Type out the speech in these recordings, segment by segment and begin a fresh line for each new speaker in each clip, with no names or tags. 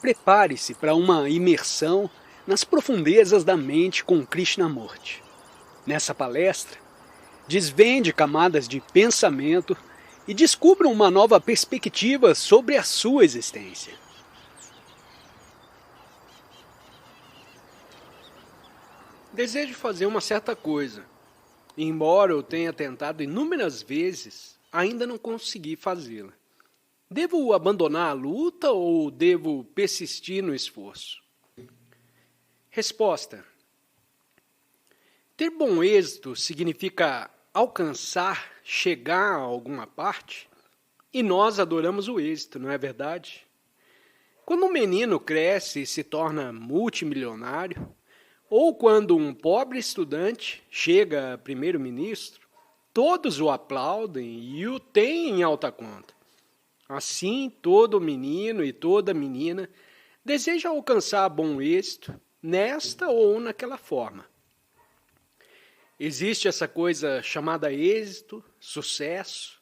Prepare-se para uma imersão nas profundezas da mente com Krishnamurti. Nessa palestra, desvende camadas de pensamento e descubra uma nova perspectiva sobre a sua existência. Desejo fazer uma certa coisa. Embora eu tenha tentado inúmeras vezes, ainda não consegui fazê-la. Devo abandonar a luta ou devo persistir no esforço? Resposta: ter bom êxito significa alcançar, chegar a alguma parte? E nós adoramos o êxito, não é verdade? Quando um menino cresce e se torna multimilionário, ou quando um pobre estudante chega a primeiro-ministro, todos o aplaudem e o têm em alta conta. Assim, todo menino e toda menina deseja alcançar bom êxito nesta ou naquela forma. Existe essa coisa chamada êxito, sucesso,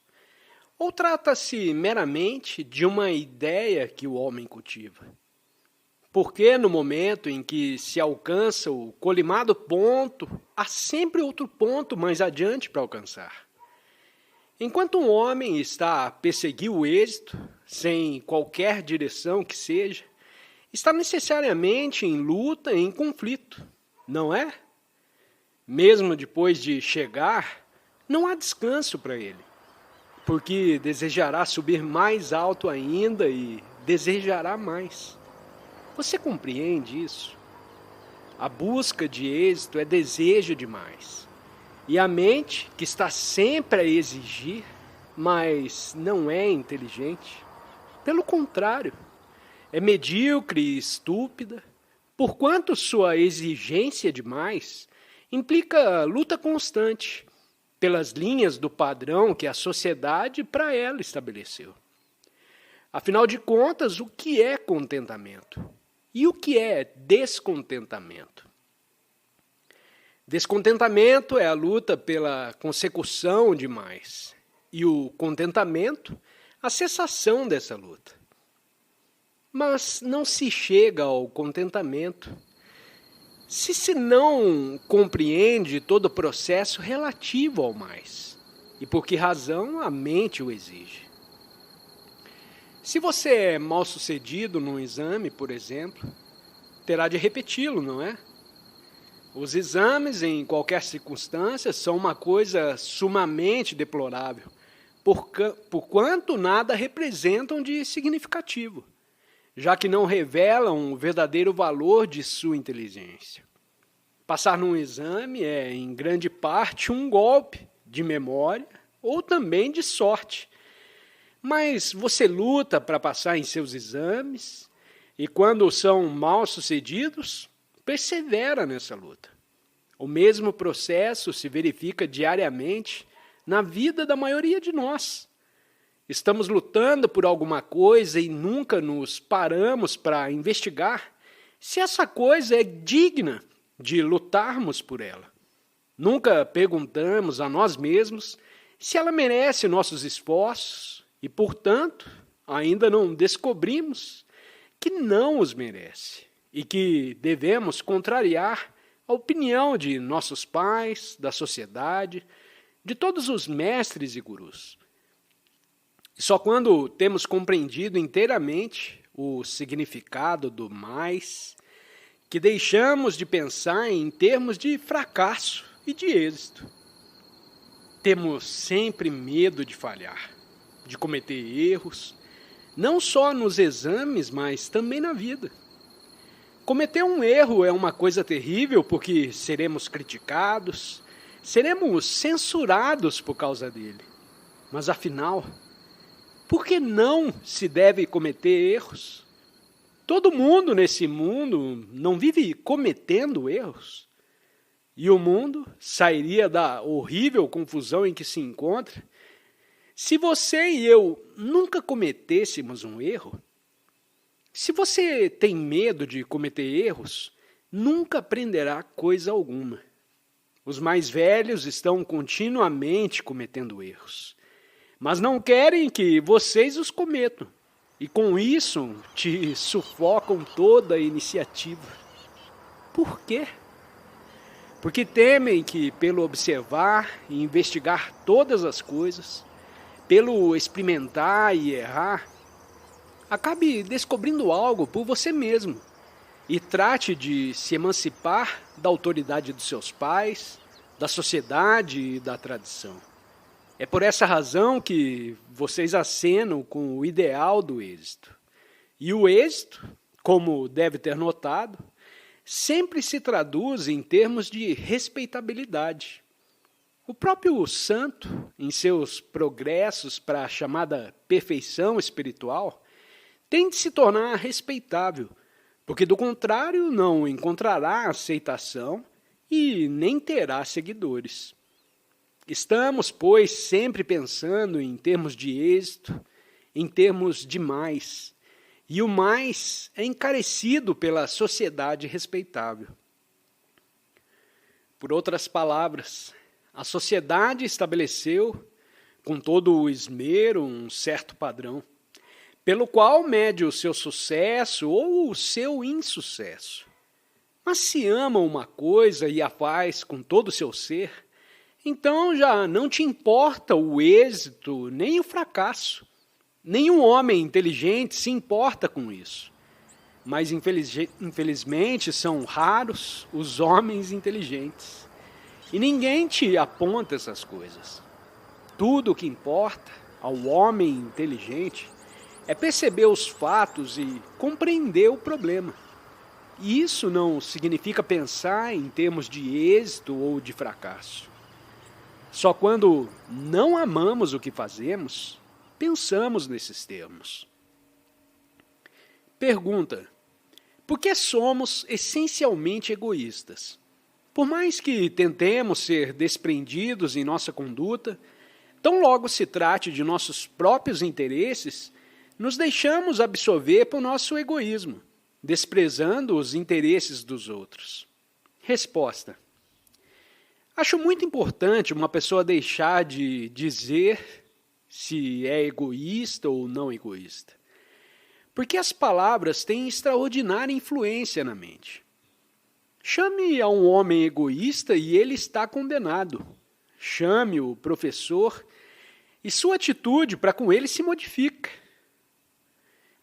ou trata-se meramente de uma ideia que o homem cultiva? Porque no momento em que se alcança o colimado ponto, há sempre outro ponto mais adiante para alcançar. Enquanto um homem está a perseguir o êxito, sem qualquer direção que seja, está necessariamente em luta, em conflito, não é? Mesmo depois de chegar, não há descanso para ele, porque desejará subir mais alto ainda e desejará mais. Você compreende isso? A busca de êxito é desejo demais. E a mente, que está sempre a exigir, mas não é inteligente, pelo contrário, é medíocre e estúpida, porquanto sua exigência demais implica luta constante pelas linhas do padrão que a sociedade para ela estabeleceu. Afinal de contas, o que é contentamento? E o que é descontentamento? Descontentamento é a luta pela consecução de mais, e o contentamento, a cessação dessa luta. Mas não se chega ao contentamento se não compreende todo o processo relativo ao mais, e por que razão a mente o exige. Se você é mal sucedido num exame, por exemplo, terá de repeti-lo, não é? Os exames, em qualquer circunstância, são uma coisa sumamente deplorável, porquanto nada representam de significativo, já que não revelam o verdadeiro valor de sua inteligência. Passar num exame é, em grande parte, um golpe de memória ou também de sorte. Mas você luta para passar em seus exames e, quando são mal sucedidos, persevera nessa luta. O mesmo processo se verifica diariamente na vida da maioria de nós. Estamos lutando por alguma coisa e nunca nos paramos para investigar se essa coisa é digna de lutarmos por ela. Nunca perguntamos a nós mesmos se ela merece nossos esforços e, portanto, ainda não descobrimos que não os merece e que devemos contrariar a opinião de nossos pais, da sociedade, de todos os mestres e gurus. Só quando temos compreendido inteiramente o significado do mais, que deixamos de pensar em termos de fracasso e de êxito. Temos sempre medo de falhar, de cometer erros, não só nos exames, mas também na vida. Cometer um erro é uma coisa terrível porque seremos criticados, seremos censurados por causa dele. Mas afinal, por que não se deve cometer erros? Todo mundo nesse mundo não vive cometendo erros? E o mundo sairia da horrível confusão em que se encontra se você e eu nunca cometêssemos um erro? Se você tem medo de cometer erros, nunca aprenderá coisa alguma. Os mais velhos estão continuamente cometendo erros, mas não querem que vocês os cometam. e com isso te sufocam toda a iniciativa. Por quê? Porque temem que, pelo observar e investigar todas as coisas, pelo experimentar e errar, acabe descobrindo algo por você mesmo e trate de se emancipar da autoridade dos seus pais, da sociedade e da tradição. É por essa razão que vocês acenam com o ideal do êxito. E o êxito, como deve ter notado, sempre se traduz em termos de respeitabilidade. O próprio santo, em seus progressos para a chamada perfeição espiritual, tem de se tornar respeitável, porque do contrário não encontrará aceitação e nem terá seguidores. Estamos, pois, sempre pensando em termos de êxito, em termos de mais, e o mais é encarecido pela sociedade respeitável. Por outras palavras, a sociedade estabeleceu, com todo o esmero, um certo padrão, pelo qual mede o seu sucesso ou o seu insucesso. Mas se ama uma coisa e a faz com todo o seu ser, então já não te importa o êxito nem o fracasso. Nenhum homem inteligente se importa com isso. Mas infelizmente são raros os homens inteligentes. E ninguém te aponta essas coisas. Tudo o que importa ao homem inteligente é perceber os fatos e compreender o problema. E isso não significa pensar em termos de êxito ou de fracasso. Só quando não amamos o que fazemos, pensamos nesses termos. Pergunta: por que somos essencialmente egoístas? Por mais que tentemos ser desprendidos em nossa conduta, tão logo se trate de nossos próprios interesses, nos deixamos absorver por nosso egoísmo, desprezando os interesses dos outros. Resposta: acho muito importante uma pessoa deixar de dizer se é egoísta ou não egoísta, porque as palavras têm extraordinária influência na mente. Chame a um homem egoísta e ele está condenado. Chame o professor e sua atitude para com ele se modifica.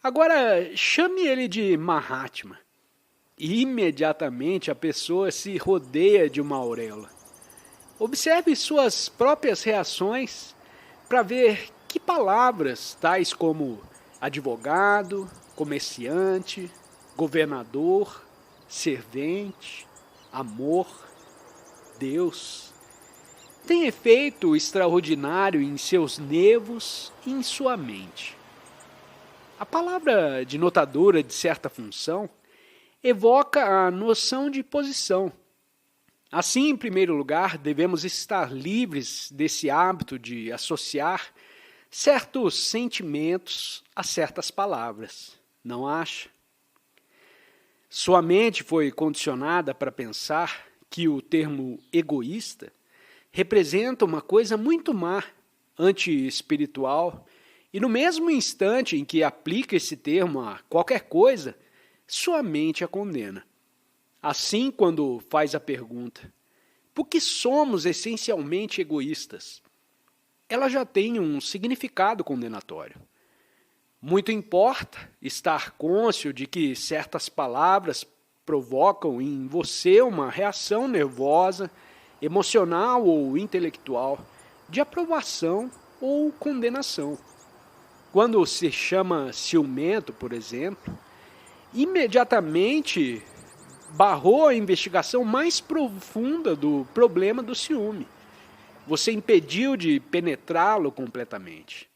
Agora, chame ele de Mahatma e imediatamente a pessoa se rodeia de uma auréola. Observe suas próprias reações para ver que palavras, tais como advogado, comerciante, governador, servente, amor, Deus, tem efeito extraordinário em seus nervos e em sua mente. A palavra denotadora de certa função evoca a noção de posição. Assim, em primeiro lugar, devemos estar livres desse hábito de associar certos sentimentos a certas palavras, não acha? Sua mente foi condicionada para pensar que o termo egoísta representa uma coisa muito má, anti-espiritual, e no mesmo instante em que aplica esse termo a qualquer coisa, sua mente a condena. Assim, quando faz a pergunta, por que somos essencialmente egoístas? Ela já tem um significado condenatório. Muito importa estar cônscio de que certas palavras provocam em você uma reação nervosa, emocional ou intelectual, de aprovação ou condenação. Quando se chama ciumento, por exemplo, imediatamente barrou a investigação mais profunda do problema do ciúme. Você impediu de penetrá-lo completamente.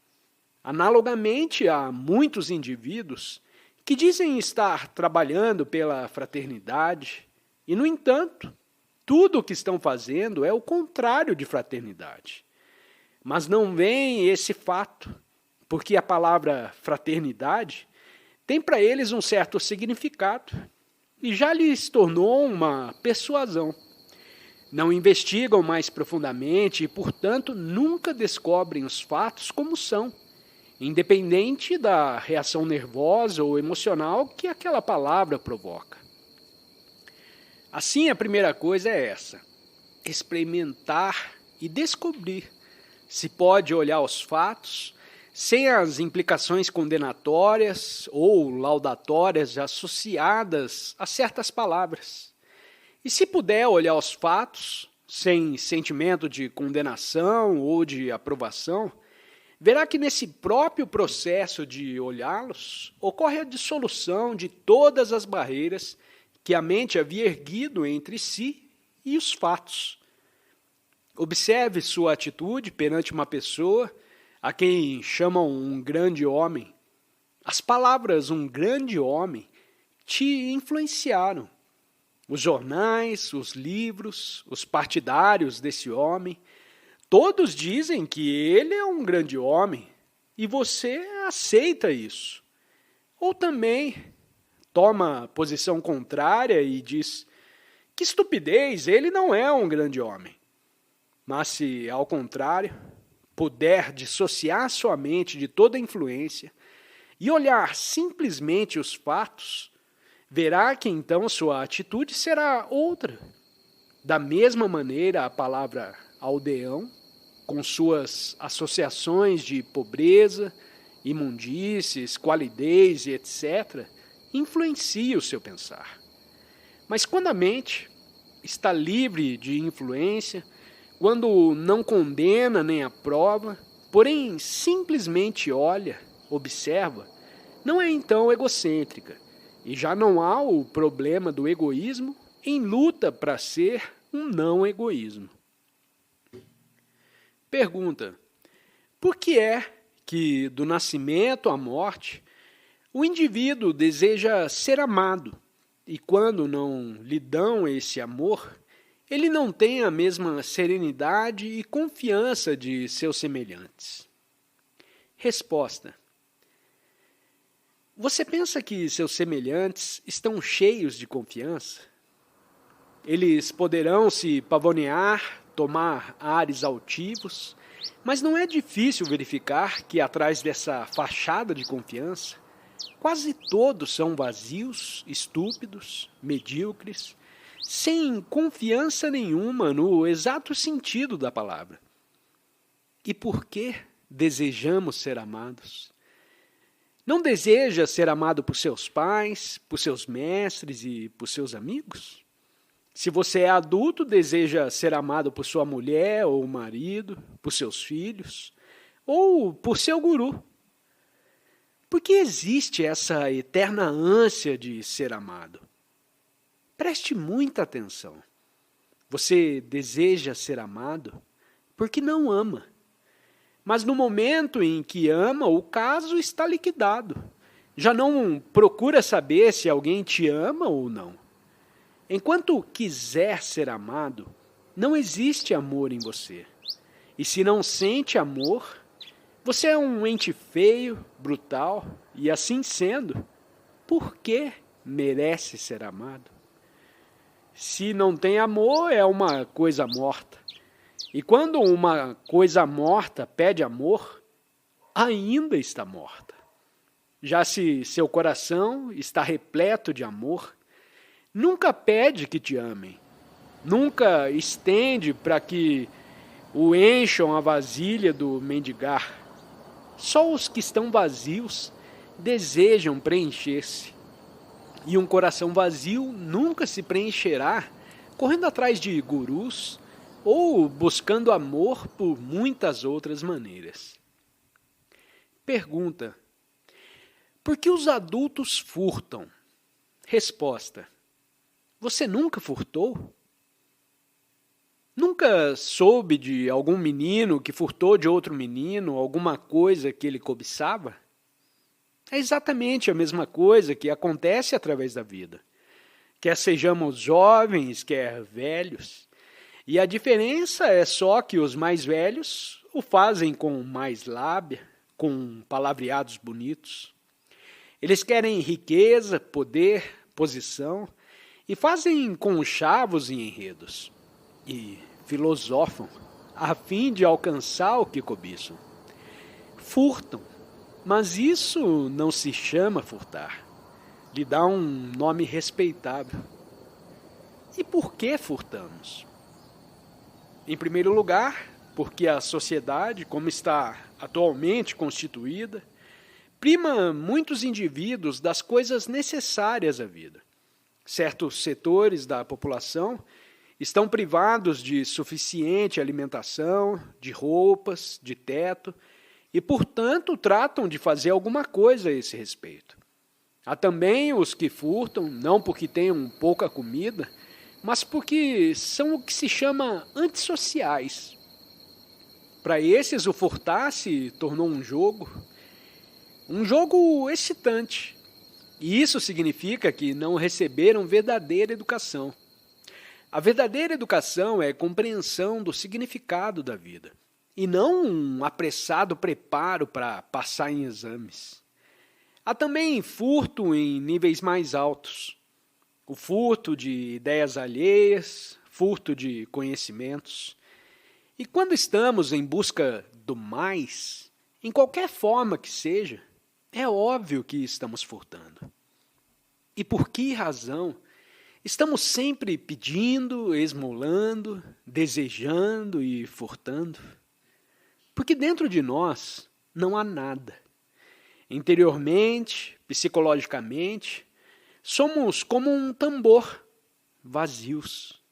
Analogamente, há muitos indivíduos que dizem estar trabalhando pela fraternidade e, no entanto, tudo o que estão fazendo é o contrário de fraternidade. Mas não veem esse fato, porque a palavra fraternidade tem para eles um certo significado e já lhes tornou uma persuasão. Não investigam mais profundamente e, portanto, nunca descobrem os fatos como são. independente da reação nervosa ou emocional que aquela palavra provoca. Assim, a primeira coisa é essa: experimentar e descobrir se pode olhar os fatos sem as implicações condenatórias ou laudatórias associadas a certas palavras. E se puder olhar os fatos sem sentimento de condenação ou de aprovação, verá que nesse próprio processo de olhá-los ocorre a dissolução de todas as barreiras que a mente havia erguido entre si e os fatos. Observe sua atitude perante uma pessoa a quem chamam um grande homem. As palavras "um grande homem" te influenciaram. Os jornais, os livros, os partidários desse homem, todos dizem que ele é um grande homem e você aceita isso. Ou também toma posição contrária e diz: que estupidez, ele não é um grande homem. Mas se, ao contrário, puder dissociar sua mente de toda influência e olhar simplesmente os fatos, verá que então sua atitude será outra. Da mesma maneira, a palavra aldeão, com suas associações de pobreza, imundície, esqualidez e etc., influencia o seu pensar. Mas quando a mente está livre de influência, quando não condena nem aprova, porém simplesmente olha, observa, não é então egocêntrica, e já não há o problema do egoísmo em luta para ser um não egoísmo. Pergunta: por que é que do nascimento à morte o indivíduo deseja ser amado e quando não lhe dão esse amor, ele não tem a mesma serenidade e confiança de seus semelhantes? Resposta: você pensa que seus semelhantes estão cheios de confiança? Eles poderão se pavonear, tomar ares altivos, mas não é difícil verificar que atrás dessa fachada de confiança, quase todos são vazios, estúpidos, medíocres, sem confiança nenhuma no exato sentido da palavra. E por que desejamos ser amados? Não deseja ser amado por seus pais, por seus mestres e por seus amigos? Se você é adulto, deseja ser amado por sua mulher ou marido, por seus filhos, ou por seu guru. Por que existe essa eterna ânsia de ser amado? Preste muita atenção. Você deseja ser amado porque não ama. Mas no momento em que ama, o caso está liquidado. Já não procura saber se alguém te ama ou não. Enquanto quiser ser amado, não existe amor em você. E se não sente amor, você é um ente feio, brutal, e assim sendo, por que merece ser amado? Se não tem amor, é uma coisa morta. E quando uma coisa morta pede amor, ainda está morta. Já se seu coração está repleto de amor, nunca pede que te amem, nunca estende para que o encham a vasilha do mendigar. Só os que estão vazios desejam preencher-se. E um coração vazio nunca se preencherá correndo atrás de gurus ou buscando amor por muitas outras maneiras. Pergunta: por que os adultos furtam? Resposta: você nunca furtou? Nunca soube de algum menino que furtou de outro menino alguma coisa que ele cobiçava? É exatamente a mesma coisa que acontece através da vida. Quer sejamos jovens, quer velhos. E a diferença é só que os mais velhos o fazem com mais lábia, com palavreados bonitos. Eles querem riqueza, poder, posição e fazem conchavos e enredos. E filosofam a fim de alcançar o que cobiçam. Furtam, Mas isso não se chama furtar. Lhe dá um nome respeitável. E por que furtamos? Em primeiro lugar, porque a sociedade, como está atualmente constituída, prima muitos indivíduos das coisas necessárias à vida. Certos setores da população estão privados de suficiente alimentação, de roupas, de teto, e, portanto, tratam de fazer alguma coisa a esse respeito. Há também os que furtam, não porque tenham pouca comida, mas porque são o que se chama antissociais. Para esses, o furtar se tornou um jogo excitante. E isso significa que não receberam verdadeira educação. A verdadeira educação é a compreensão do significado da vida, e não um apressado preparo para passar em exames. Há também furto em níveis mais altos. O furto de ideias alheias, furto de conhecimentos. E quando estamos em busca do mais, em qualquer forma que seja, é óbvio que estamos furtando. E por que razão estamos sempre pedindo, esmolando, desejando e furtando? Porque dentro de nós não há nada. Interiormente, psicologicamente, somos como um tambor, vazios.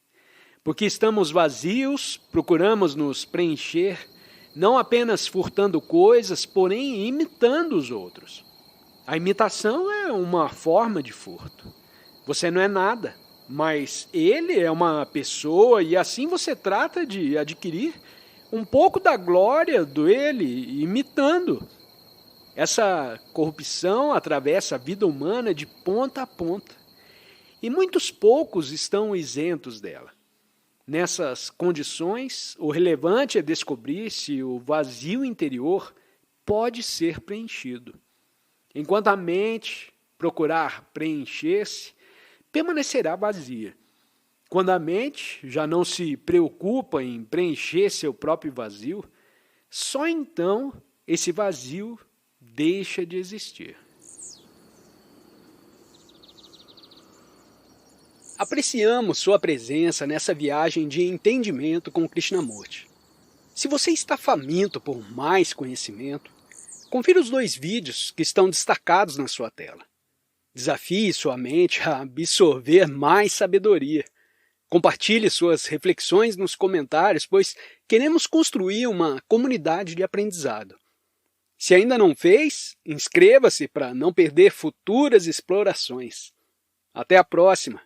Porque estamos vazios, procuramos nos preencher, não apenas furtando coisas, porém imitando os outros. A imitação é uma forma de furto. Você não é nada, mas ele é uma pessoa e assim você trata de adquirir um pouco da glória dele, imitando. Essa corrupção atravessa a vida humana de ponta a ponta. E muitos poucos estão isentos dela. Nessas condições, o relevante é descobrir se o vazio interior pode ser preenchido. Enquanto a mente procurar preencher-se, permanecerá vazia. Quando a mente já não se preocupa em preencher seu próprio vazio, só então esse vazio deixa de existir. Apreciamos sua presença nessa viagem de entendimento com Krishnamurti. Se você está faminto por mais conhecimento, confira os 2 vídeos que estão destacados na sua tela. Desafie sua mente a absorver mais sabedoria. Compartilhe suas reflexões nos comentários, pois queremos construir uma comunidade de aprendizado. Se ainda não fez, inscreva-se para não perder futuras explorações. Até a próxima!